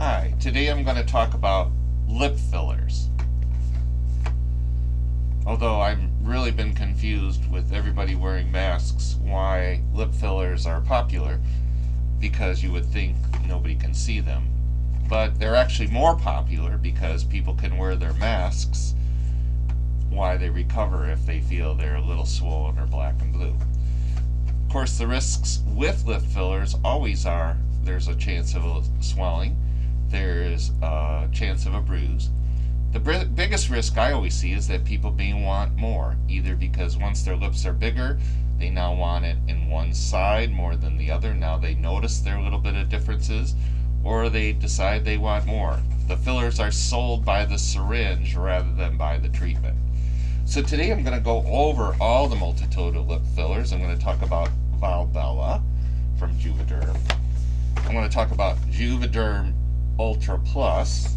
Hi, today I'm going to talk about lip fillers. Although I've really been confused with everybody wearing masks why lip fillers are popular, because you would think nobody can see them. But they're actually more popular because people can wear their masks while they recover if they feel they're a little swollen or black and blue. Of course, the risks with lip fillers always are there's a chance of a swelling, there's a chance of a bruise. The biggest risk I always see is that people may want more, either because once their lips are bigger, they now want it in one side more than the other. Now they notice there are a little bit of differences, or they decide they want more. The fillers are sold by the syringe rather than by the treatment. So today I'm going to go over all the multitude of lip fillers. I'm going to talk about Valbella from Juvederm. I'm going to talk about Juvederm Ultra Plus.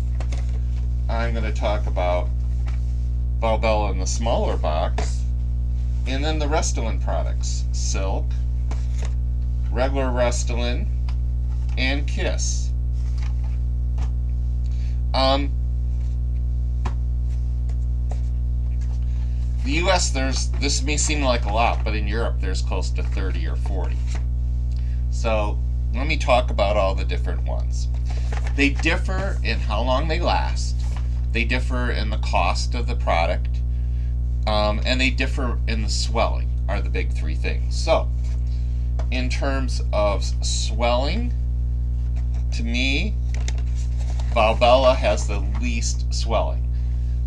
I'm going to talk about Valbella in the smaller box, and then the Restylane products, Silk, regular Restylane, and Kiss. The US, this may seem like a lot, but in Europe there's close to 30 or 40. So let me talk about all the different ones. They differ in how long they last, they differ in the cost of the product, and they differ in the swelling, are the big three things. So in terms of swelling, to me, Valbella has the least swelling.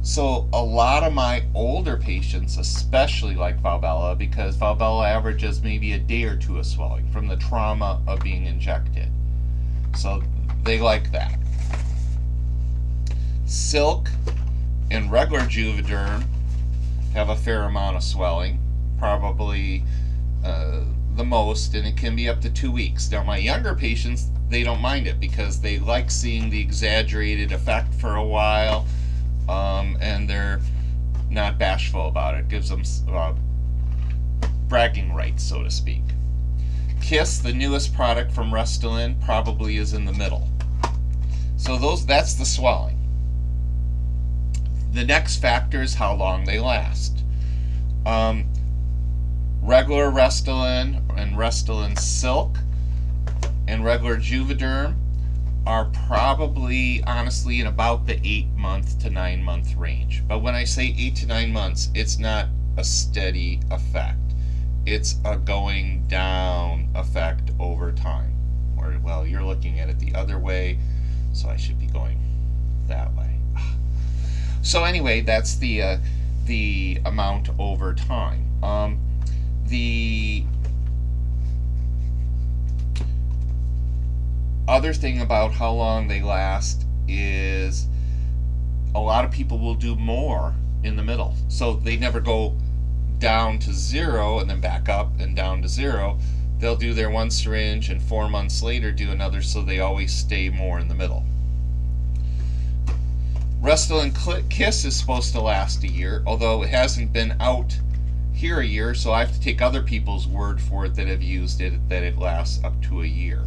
So a lot of my older patients especially like Valbella because Valbella averages maybe a day or two of swelling from the trauma of being injected. So they like that. Silk and regular Juvederm have a fair amount of swelling, probably the most, and it can be up to 2 weeks. Now my younger patients, they don't mind it because they like seeing the exaggerated effect for a while, and they're not bashful about it. It gives them bragging rights, so to speak. Kiss, the newest product from Restylane, probably is in the middle. So that's the swelling. The next factor is how long they last. Regular Restylane and Restylane Silk and regular Juvederm are probably, honestly, in about the 8-month to 9-month range. But when I say 8 to 9 months, it's not a steady effect. It's a going down effect over time. Or, well, you're looking at it the other way, so I should be going that way. So anyway, that's the amount over time. The other thing about how long they last is a lot of people will do more in the middle. So they never go down to 0 and then back up and down to 0. They'll do their one syringe and 4 months later do another, so they always stay more in the middle. Restylane Kiss is supposed to last a year, although it hasn't been out here a year, so I have to take other people's word for it that have used it, that it lasts up to a year.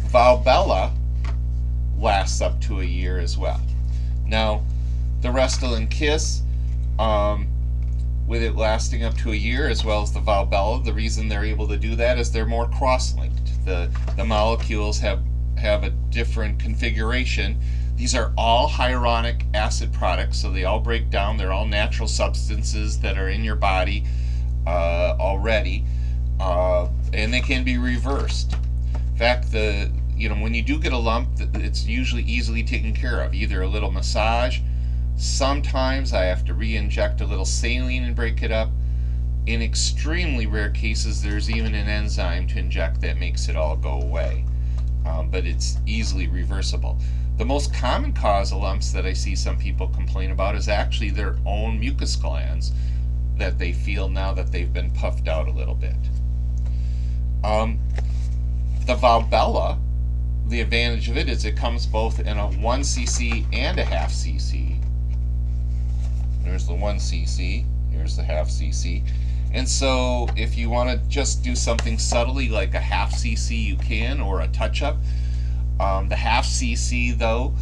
Valbella lasts up to a year as well. Now, the Restylane Kiss, with it lasting up to a year, as well as the Valbella, the reason they're able to do that is they're more cross-linked. The molecules have a different configuration. These are all hyaluronic acid products, so they all break down. They're all natural substances that are in your body already, and they can be reversed. In fact, when you do get a lump, it's usually easily taken care of. Either a little massage, sometimes I have to re-inject a little saline and break it up. In extremely rare cases, there's even an enzyme to inject that makes it all go away. But it's easily reversible. The most common cause of lumps that I see some people complain about is actually their own mucus glands that they feel now that they've been puffed out a little bit. The Valbella, the advantage of it is it comes both in a 1 cc and a half cc. There's the 1 cc, here's the half cc. And so if you want to just do something subtly like a half cc, you can, or a touch up. The half cc though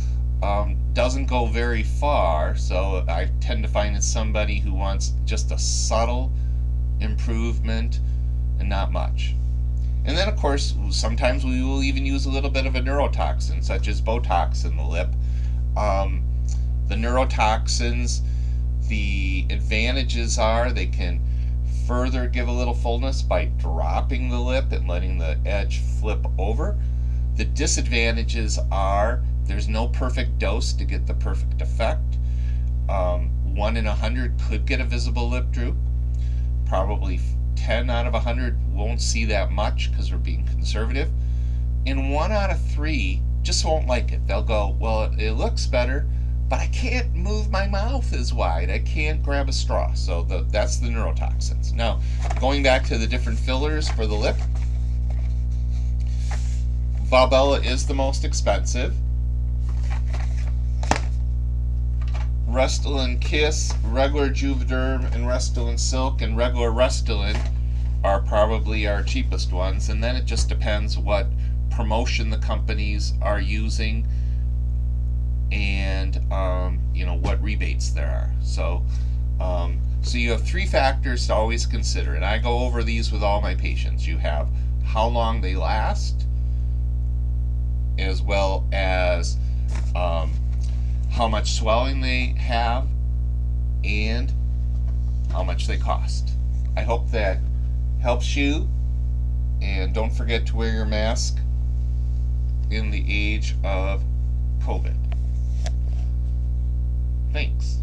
doesn't go very far, so I tend to find it's somebody who wants just a subtle improvement and not much. And then, of course, sometimes we will even use a little bit of a neurotoxin, such as Botox in the lip. Um, the neurotoxins, the advantages are they can further give a little fullness by dropping the lip and letting the edge flip over. The disadvantages are there's no perfect dose to get the perfect effect. 1 in 100 could get a visible lip droop. Probably 10 out of 100 won't see that much because we're being conservative. And 1 out of 3 just won't like it. They'll go, well, it looks better, but I can't move my mouth as wide. I can't grab a straw. So that's the neurotoxins. Now, going back to the different fillers for the lip, Valbella is the most expensive. Restylane Kiss, regular Juvederm, and Restylane Silk, and regular Restylane are probably our cheapest ones. And then it just depends what promotion the companies are using and what rebates there are. So you have 3 factors to always consider, and I go over these with all my patients. You have how long they last, as well as how much swelling they have, and how much they cost. I hope that helps you, and don't forget to wear your mask in the age of COVID. Thanks.